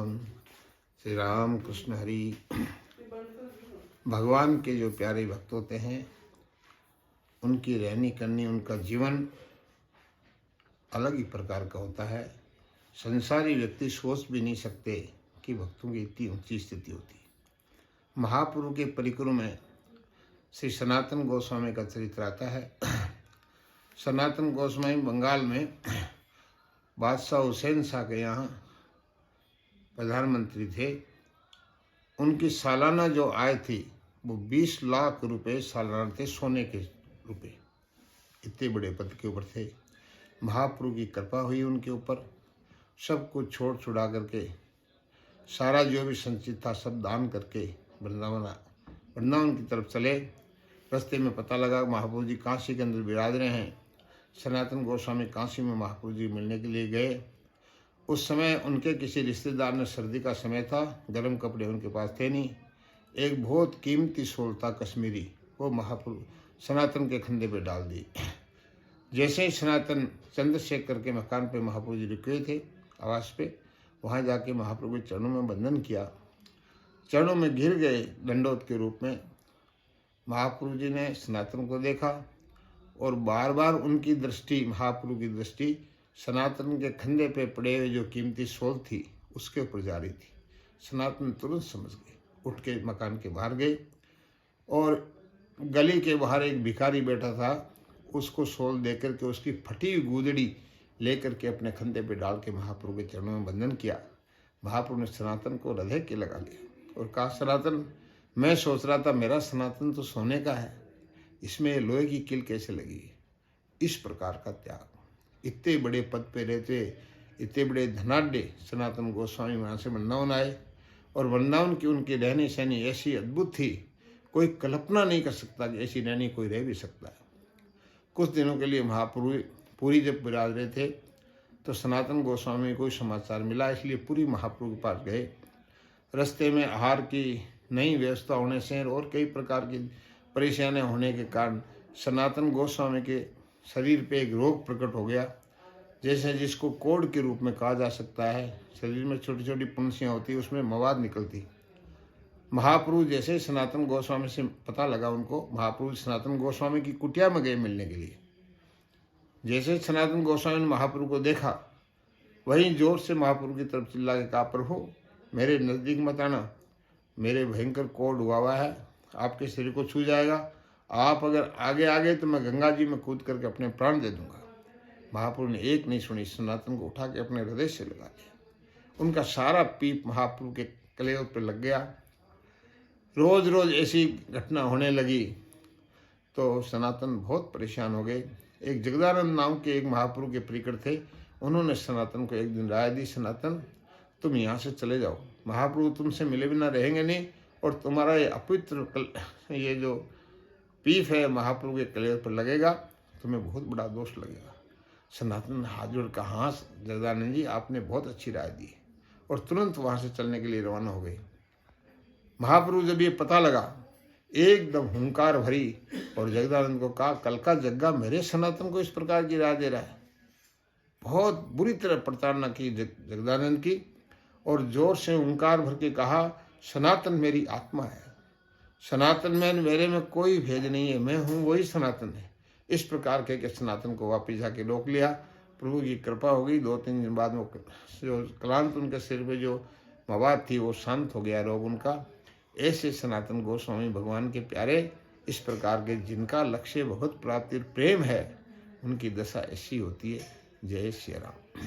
राम। श्री राम कृष्ण हरि। भगवान के जो प्यारे भक्त होते हैं उनकी रहनी करनी, उनका जीवन अलग ही प्रकार का होता है। संसारी व्यक्ति सोच भी नहीं सकते कि भक्तों की इतनी ऊंची स्थिति होती। महापुरुष के परिक्रम में श्री सनातन गोस्वामी का चरित्र आता है। सनातन गोस्वामी बंगाल में बादशाह हुसैन शाह के यहाँ प्रधानमंत्री थे। उनकी सालाना जो आय थी वो 20 लाख रुपए सालाना थे, सोने के रुपए। इतने बड़े पद के ऊपर थे। महाप्रभु की कृपा हुई उनके ऊपर। सब कुछ छोड़ छुड़ा करके, सारा जो भी संचित था सब दान करके वृंदावन की तरफ चले। रास्ते में पता लगा महाप्रभु जी काशी के अंदर विराज रहे हैं। सनातन गोस्वामी काशी में महाप्रभु जी मिलने के लिए गए। उस समय उनके किसी रिश्तेदार ने, सर्दी का समय था, गर्म कपड़े उनके पास थे नहीं, एक बहुत कीमती शॉल था कश्मीरी, वो महाप्रभु सनातन के कंधे पे डाल दी। जैसे ही सनातन चंद्रशेखर के मकान पे महाप्रभु जी रुके थे आवास पे, वहाँ जाके महाप्रभु के चरणों में वंदन किया, चरणों में गिर गए दंडोत के रूप में। महाप्रभु जी ने सनातन को देखा और बार बार उनकी दृष्टि, महाप्रभु की दृष्टि सनातन के कंधे पे पड़े हुए जो कीमती शॉल थी उसके ऊपर जा रही थी। सनातन तुरंत समझ गए, उठ के मकान के बाहर गए और गली के बाहर एक भिखारी बैठा था, उसको शॉल दे करके उसकी फटी हुई गुदड़ी लेकर के अपने कंधे पे डाल के महाप्रभु के चरणों में वंदन किया। महाप्रभु ने सनातन को हृदय के लगा लिया और कहा, सनातन, मैं सोच रहा था मेरा सनातन तो सोने का है, इसमें लोहे की कील कैसे लगी। इस प्रकार का त्याग। इतने बड़े पद पे रहते, इतने बड़े धनाढ्य सनातन गोस्वामी वहाँ से वृंदावन आए और वृंदावन की उनकी रहनी सहनी ऐसी अद्भुत थी, कोई कल्पना नहीं कर सकता कि ऐसी रहनी कोई रह भी सकता है। कुछ दिनों के लिए महाप्रभु पूरी जब विराज रहे थे तो सनातन गोस्वामी को समाचार मिला, इसलिए पूरी महाप्रभु के पास गए। रास्ते में आहार की नई व्यवस्था होने से और कई प्रकार की परेशानियां होने के कारण सनातन गोस्वामी के शरीर पे एक रोग प्रकट हो गया, जैसे जिसको कोढ़ के रूप में कहा जा सकता है। शरीर में छोटी छोटी पुंसियाँ होती, उसमें मवाद निकलती। महाप्रभु जैसे सनातन गोस्वामी से पता लगा उनको, महाप्रभु सनातन गोस्वामी की कुटिया में गए मिलने के लिए। जैसे सनातन गोस्वामी ने महाप्रभु को देखा, वहीं जोर से महाप्रभु की तरफ चिल्ला के कहा, प्रभु मेरे नज़दीक मत आना, मेरे भयंकर कोढ़ हुआ है, आपके शरीर को छू जाएगा, आप अगर आगे आ गए तो मैं गंगा जी में कूद करके अपने प्राण दे दूंगा। महाप्रभु ने एक नहीं सुनी, सनातन को उठा के अपने हृदय से लगा लिया। उनका सारा पीप महाप्रभु के कलेवर पर लग गया। रोज रोज ऐसी घटना होने लगी तो सनातन बहुत परेशान हो गए। एक जगदानंद नाम के एक महाप्रभु के प्रिकट थे, उन्होंने सनातन को एक दिन राय दी, सनातन तुम यहाँ से चले जाओ, महाप्रभु तुमसे मिले बिना रहेंगे नहीं और तुम्हारा ये अपवित्र ये जो पीप है महाप्रभु के कलेवर पर लगेगा, तुम्हें बहुत बड़ा दोष लगेगा। सनातन हाथ जोड़ कहा, हाँ जगदानंद जी आपने बहुत अच्छी राय दी, और तुरंत वहाँ से चलने के लिए रवाना हो गए। महाप्रभु जब ये पता लगा एकदम हुंकार भरी और जगदानंद को कहा, कल का जग्गा मेरे सनातन को इस प्रकार की राय दे रहा है। बहुत बुरी तरह प्रताड़ना की जगदानंद की और जोर से हुंकार भर के कहा, सनातन मेरी आत्मा है, सनातन में मेरे में कोई भेद नहीं है, मैं हूँ वही सनातन है। इस प्रकार के सनातन को वापिस जाके रोक लिया। प्रभु की कृपा हो गई। 2-3 दिन बाद वो जो क्लांत उनके सिर पे जो मवाद थी वो शांत हो गया रोग उनका। ऐसे सनातन गोस्वामी भगवान के प्यारे, इस प्रकार के जिनका लक्ष्य भगवत प्राप्ति प्रेम है, उनकी दशा ऐसी होती है। जय श्री राम।